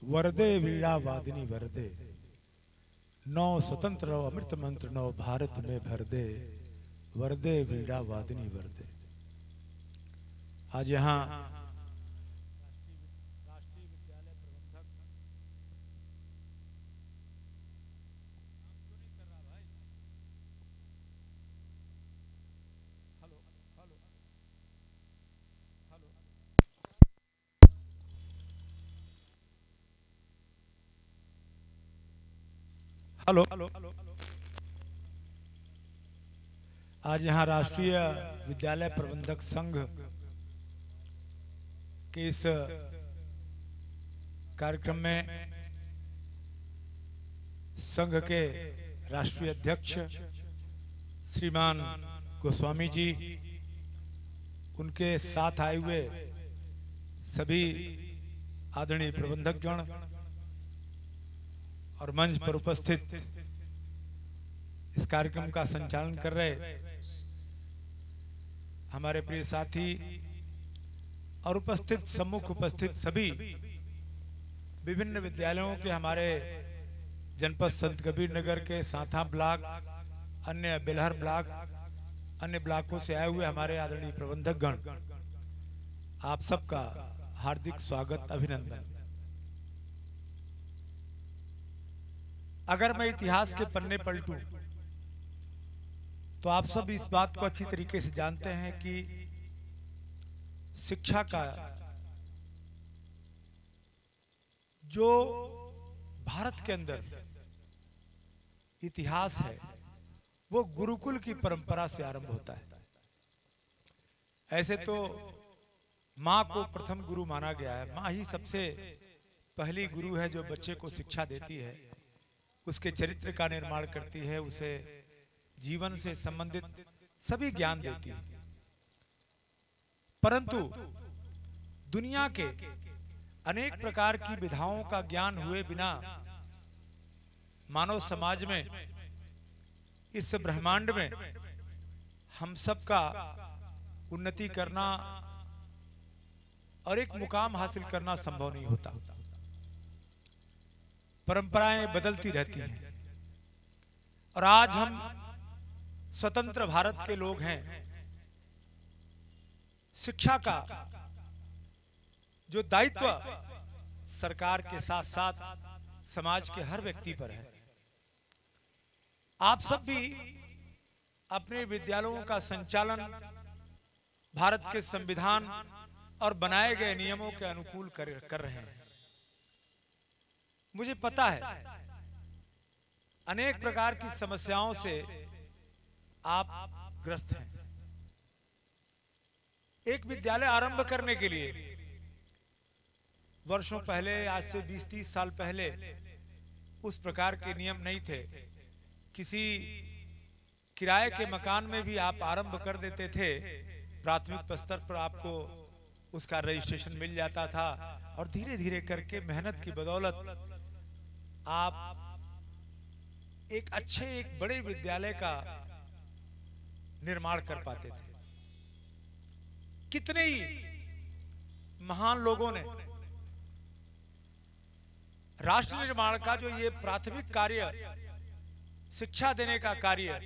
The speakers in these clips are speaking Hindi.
वरदे वीणा वादिनी वरदे, नौ स्वतंत्र अमृत मंत्र नौ भारत में भर दे, वरदे वीणा वादिनी वरदे। आज यहाँ हेलो, आज यहाँ राष्ट्रीय विद्यालय प्रबंधक संघ के इस कार्यक्रम में संघ के राष्ट्रीय अध्यक्ष श्रीमान गोस्वामी जी, उनके साथ आए हुए सभी आदरणीय प्रबंधक गण और मंच पर उपस्थित इस कार्यक्रम का संचालन कर रहे हमारे प्रिय साथी और उपस्थित सम्मुख उपस्थित सभी विभिन्न विद्यालयों के, हमारे जनपद संत कबीर नगर के साथा ब्लॉक, अन्य बेलहर ब्लॉक, अन्य ब्लॉकों से आए हुए हमारे आदरणीय प्रबंधक गण, आप सबका हार्दिक स्वागत, अभिनंदन। अगर मैं इतिहास के पन्ने पलटूं तो आप सब इस बात को अच्छी तरीके से जानते हैं कि शिक्षा का जो भारत के अंदर इतिहास है वो गुरुकुल की परंपरा से आरंभ होता है। ऐसे तो माँ को प्रथम गुरु माना गया है, माँ ही सबसे पहली गुरु है जो बच्चे को शिक्षा देती है, उसके चरित्र का निर्माण करती है, उसे जीवन से संबंधित सभी ज्ञान देती है। परंतु दुनिया के अनेक प्रकार की विधाओं का ज्ञान हुए बिना मानव समाज में, इस ब्रह्मांड में हम सबका उन्नति करना और एक मुकाम हासिल करना संभव नहीं होता। परंपराएं बदलती रहती हैं और आज हम स्वतंत्र भारत के लोग हैं। शिक्षा का जो दायित्व सरकार के साथ साथ समाज के हर व्यक्ति पर है। आप सब भी अपने विद्यालयों का संचालन भारत के संविधान और बनाए गए नियमों के अनुकूल कर रहे हैं। मुझे पता है अनेक प्रकार की समस्याओं से आप ग्रस्त हैं। एक विद्यालय आरंभ करने के लिए वर्षों पहले, आज से 20-30 साल पहले उस प्रकार के नियम नहीं थे। किसी किराए के मकान में भी आप आरंभ कर देते थे, प्राथमिक स्तर पर आपको उसका रजिस्ट्रेशन मिल जाता था और धीरे धीरे करके मेहनत की बदौलत आप एक अच्छे, एक बड़े विद्यालय का निर्माण कर पाते थे। कितने ही महान लोगों ने राष्ट्र निर्माण का जो ये प्राथमिक कार्य, शिक्षा देने का कार्य,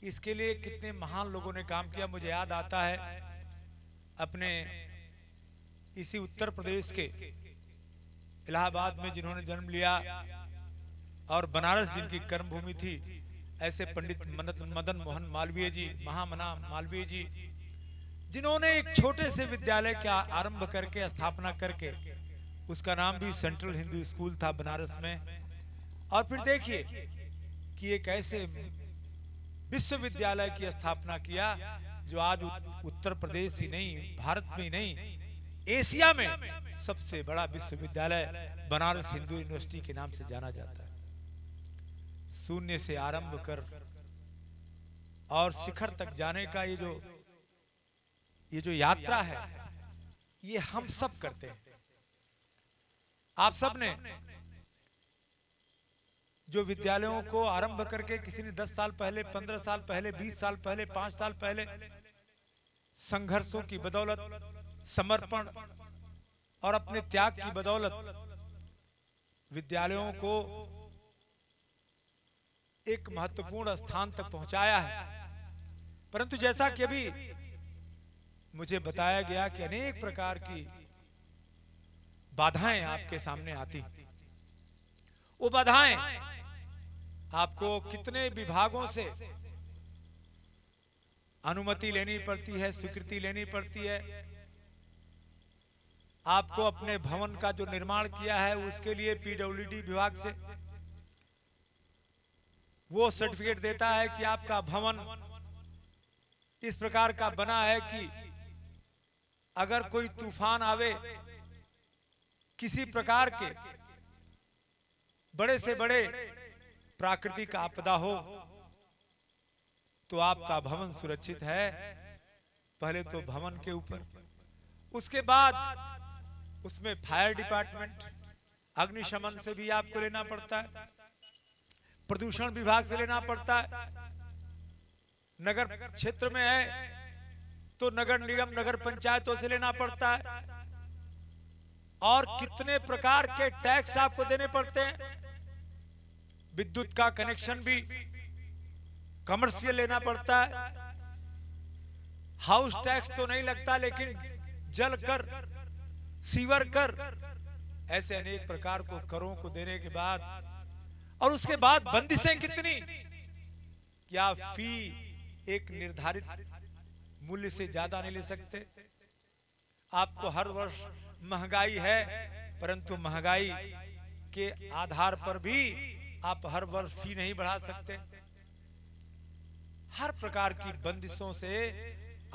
इसके लिए कितने महान लोगों ने काम किया। मुझे याद आता है अपने इसी उत्तर प्रदेश के इलाहाबाद में जिन्होंने जन्म लिया और बनारस जिनकी कर्मभूमि थी, ऐसे पंडित मदन मोहन मालवीय जी, महामना मालवीय जी, जिन्होंने एक छोटे से विद्यालय का आरंभ करके, स्थापना करके, उसका नाम भी सेंट्रल हिंदू स्कूल था बनारस में। और फिर देखिए कि एक ऐसे विश्वविद्यालय की स्थापना किया जो आज उत्तर प्रदेश ही नहीं, भारत में ही नहीं, एशिया में सबसे बड़ा विश्वविद्यालय बनारस हिंदू यूनिवर्सिटी के नाम से जाना जाता है। शून्य से आरंभ कर और शिखर तक जाने का ये जो यात्रा है, ये हम सब करते हैं। आप सब ने जो विद्यालयों को आरंभ करके, किसी ने 10 साल पहले, 15 साल पहले, 20 साल पहले, 5 साल पहले संघर्षों की बदौलत, समर्पण और अपने त्याग की बदौलत विद्यालयों को एक महत्वपूर्ण स्थान तक पहुंचाया है। परंतु जैसा कि अभी मुझे बताया गया कि अनेक प्रकार की बाधाएं आपके सामने आती, वो बाधाएं आपको कितने विभागों से अनुमति लेनी पड़ती है, स्वीकृति लेनी पड़ती है। आपको अपने भवन का जो निर्माण किया है उसके लिए पीडब्ल्यूडी विभाग से वो सर्टिफिकेट देता है कि आपका भवन इस प्रकार का बना है कि अगर कोई तूफान आवे, किसी प्रकार के बड़े से बड़े प्राकृतिक आपदा हो, तो आपका भवन सुरक्षित है। पहले तो भवन के ऊपर, उसके बाद उसमें फायर डिपार्टमेंट, अग्निशमन से भी आपको लेना पड़ता है, प्रदूषण विभाग से लेना पड़ता है। नगर क्षेत्र में है तो नगर निगम, नगर पंचायतों से लेना पड़ता है। और कितने प्रकार के टैक्स आपको देने पड़ते हैं। विद्युत का कनेक्शन भी कमर्शियल लेना पड़ता है। हाउस टैक्स तो नहीं लगता, लेकिन जल कर, सीवर कर, ऐसे अनेक प्रकार को करों को देने के बाद, और उसके बाद बंदिशें कितनी, क्या फी एक निर्धारित मूल्य से ज्यादा नहीं ले सकते। आपको हर वर्ष महंगाई है, परंतु महंगाई के आधार पर भी आप हर वर्ष फी नहीं बढ़ा सकते। हर प्रकार की बंदिशों से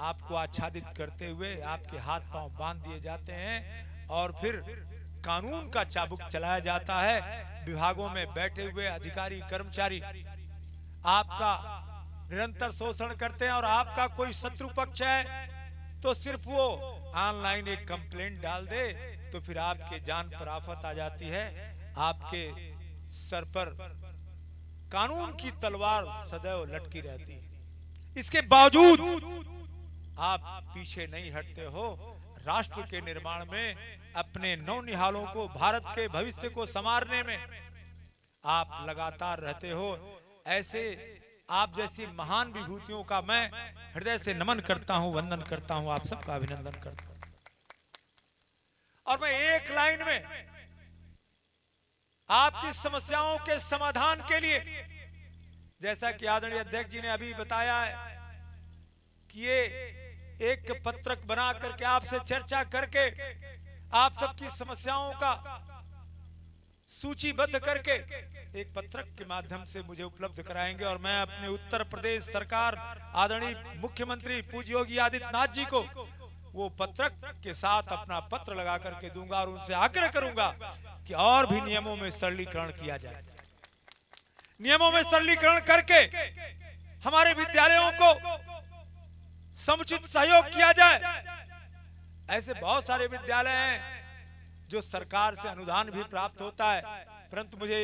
आपको आच्छादित करते हुए आपके हाथ पांव बांध दिए जाते हैं और फिर कानून का चाबुक चलाया जाता है। विभागों में बैठे हुए अधिकारी कर्मचारी आपका निरंतर शोषण करते हैं, और आपका कोई शत्रु पक्ष है तो सिर्फ वो ऑनलाइन एक कंप्लेंट डाल दे तो फिर आपके जान पर आफत आ जाती है। आपके सर पर कानून की तलवार सदैव लटकी रहती है। इसके बावजूद आप पीछे नहीं हटते हो। राष्ट्र के निर्माण में, अपने नौनिहालों को, भारत के भविष्य को संवारने में आप लगातार रहते हो। ऐसे आप जैसी महान विभूतियों का मैं हृदय से नमन करता हूं, वंदन करता हूं, आप सबका अभिनंदन करता हूं। और मैं एक लाइन में आपकी समस्याओं के समाधान के लिए, जैसा कि आदरणीय अध्यक्ष जी ने अभी बताया है कि ये एक पत्रक बना करके आपसे चर्चा करके आप सबकी समस्याओं का सूचीबद्ध करके एक पत्रक के माध्यम से मुझे उपलब्ध कराएंगे, और मैं अपने उत्तर प्रदेश सरकार, आदरणीय मुख्यमंत्री पूज्य योगी आदित्यनाथ जी को वो पत्रक के साथ अपना पत्र लगा करके दूंगा, और उनसे आग्रह करूंगा कि और भी नियमों में सरलीकरण किया जाए। नियमों में सरलीकरण करके हमारे विद्यालयों को समुचित सहयोग किया जाए। ऐसे बहुत सारे विद्यालय हैं जो सरकार से अनुदान भी प्राप्त होता है, परंतु मुझे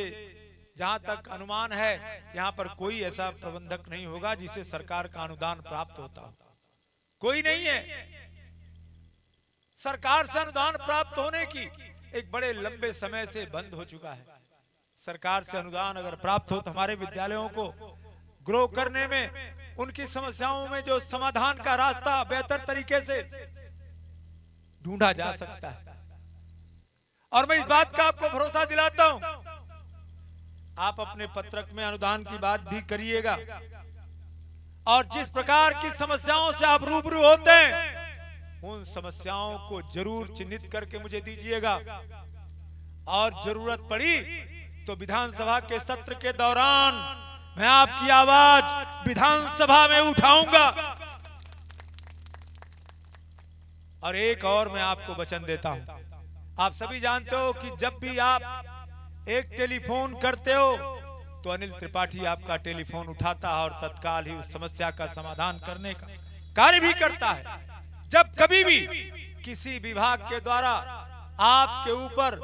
जहां तक अनुमान है यहां पर कोई ऐसा प्रबंधक नहीं होगा जिसे सरकार का अनुदान प्राप्त होता हो। कोई नहीं है। सरकार से अनुदान प्राप्त होने की एक बड़े लंबे समय से बंद हो चुका है। सरकार से अनुदान अगर प्राप्त हो तो हमारे विद्यालयों को ग्रो करने में, उनकी समस्याओं में जो समाधान का रास्ता बेहतर तरीके से ढूंढा जा सकता है। और मैं इस बात का आपको भरोसा दिलाता हूं, आप अपने पत्रक में अनुदान की बात भी करिएगा, और जिस प्रकार की समस्याओं से आप रूबरू होते हैं उन समस्याओं को जरूर चिन्हित करके मुझे दीजिएगा, और जरूरत पड़ी तो विधानसभा के सत्र के दौरान मैं आपकी आवाज विधानसभा में उठाऊंगा। और एक और मैं आपको वचन देता हूं, आप सभी जानते हो कि जब भी आप एक टेलीफोन करते हो तो अनिल त्रिपाठी आपका टेलीफोन उठाता है और तत्काल ही उस समस्या का समाधान करने का कार्य भी करता है। जब कभी भी किसी विभाग के द्वारा आपके ऊपर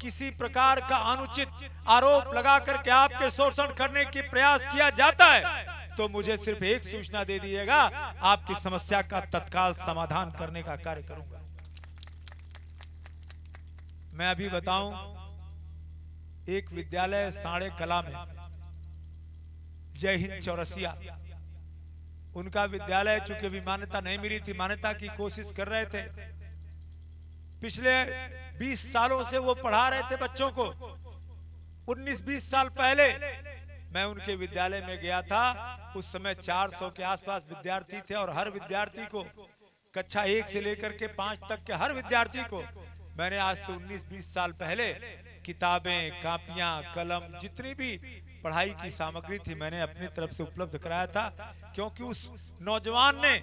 किसी प्रकार का अनुचित आरोप लगा करके आपके शोषण करने की प्रयास किया जाता है तो मुझे सिर्फ एक सूचना दे दीजिएगा, आपकी समस्या का तत्काल समाधान करने का कार्य करूंगा। मैं अभी बताऊं एक विद्यालय साड़े कला में, जय हिंद चौरसिया, उनका विद्यालय चूंकि अभी मान्यता नहीं मिली थी, मान्यता की कोशिश कर रहे थे। पिछले 20 सालों से वो पढ़ा रहे थे बच्चों को। 19-20 साल पहले मैं उनके विद्यालय में गया था। उस समय 400 के आसपास विद्यार्थी थे और हर विद्यार्थी को, कक्षा 1 से लेकर के 5 तक के हर विद्यार्थी को मैंने आज से 19-20 साल पहले किताबें, कापियां, कलम, जितनी भी पढ़ाई की सामग्री थी मैंने अपनी तरफ से उपलब्ध कराया था। क्योंकि उस नौजवान ने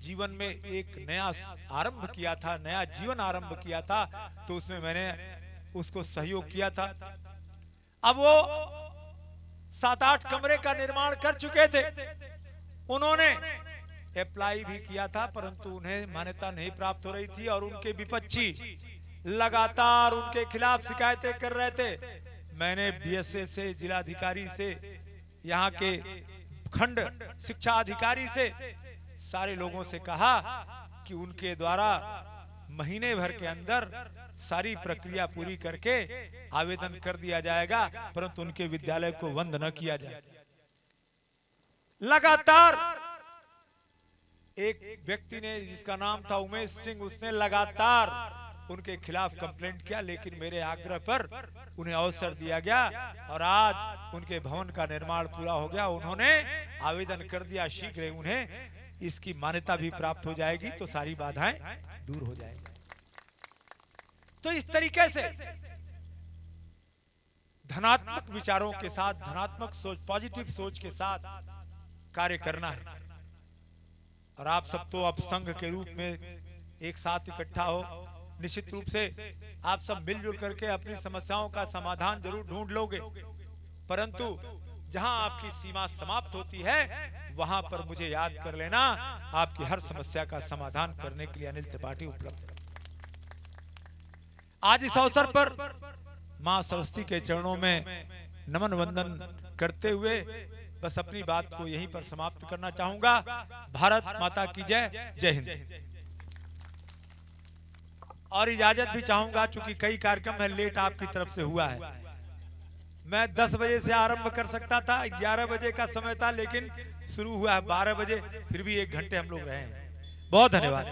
जीवन में एक नया आरंभ किया था, नया जीवन आरंभ किया था, तो उसमें मैंने उसको सहयोग किया था। अब वो 7-8 कमरे का निर्माण कर चुके थे। उन्होंने अप्लाई भी किया था, परंतु उन्हें मान्यता नहीं प्राप्त हो रही थी और उनके विपक्षी लगातार उनके खिलाफ शिकायतें कर रहे थे। मैंने बीएसए से, जिलाधिकारी से, यहाँ के खंड शिक्षा अधिकारी से, सारे लोगों से कहा कि उनके द्वारा महीने भर के अंदर सारी प्रक्रिया पूरी करके आवेदन कर दिया जाएगा, परंतु उनके विद्यालय को बंद न किया जाए। लगातार एक व्यक्ति ने, जिसका नाम था उमेश सिंह, उसने लगातार उनके खिलाफ कंप्लेंट किया, लेकिन मेरे आग्रह पर उन्हें अवसर दिया गया और आज उनके भवन का निर्माण पूरा हो गया। उन्होंने आवेदन कर दिया, शीघ्र ही उन्हें इसकी मान्यता भी प्राप्त हो जाएगी, तो सारी बाधाएं दूर हो जाएंगी। तो इस तरीके से धनात्मक विचारों के साथ, धनात्मक सोच, पॉजिटिव सोच के साथ कार्य करना है। और आप सब तो अब संघ के रूप में एक साथ इकट्ठा हो, निश्चित रूप से आप सब मिलजुल करके अपनी समस्याओं का समाधान जरूर ढूंढ लोगे, परंतु जहां आपकी सीमा समाप्त होती है वहां पर मुझे याद कर लेना, आपकी हर समस्या का समाधान करने के लिए अनिल त्रिपाठी उपलब्ध है। आज इस अवसर पर मां सरस्वती के चरणों में नमन वंदन करते हुए बस अपनी बात को यहीं पर समाप्त करना चाहूंगा। भारत माता की जय, जय हिंद। और इजाजत भी चाहूंगा, चूंकि कई कार्यक्रम है लेट आपकी तरफ से हुआ है। मैं 10 बजे से आरंभ कर सकता था, 11 बजे का समय था, लेकिन शुरू हुआ है 12 बजे, फिर भी 1 घंटे हम लोग रहे हैं। बहुत धन्यवाद।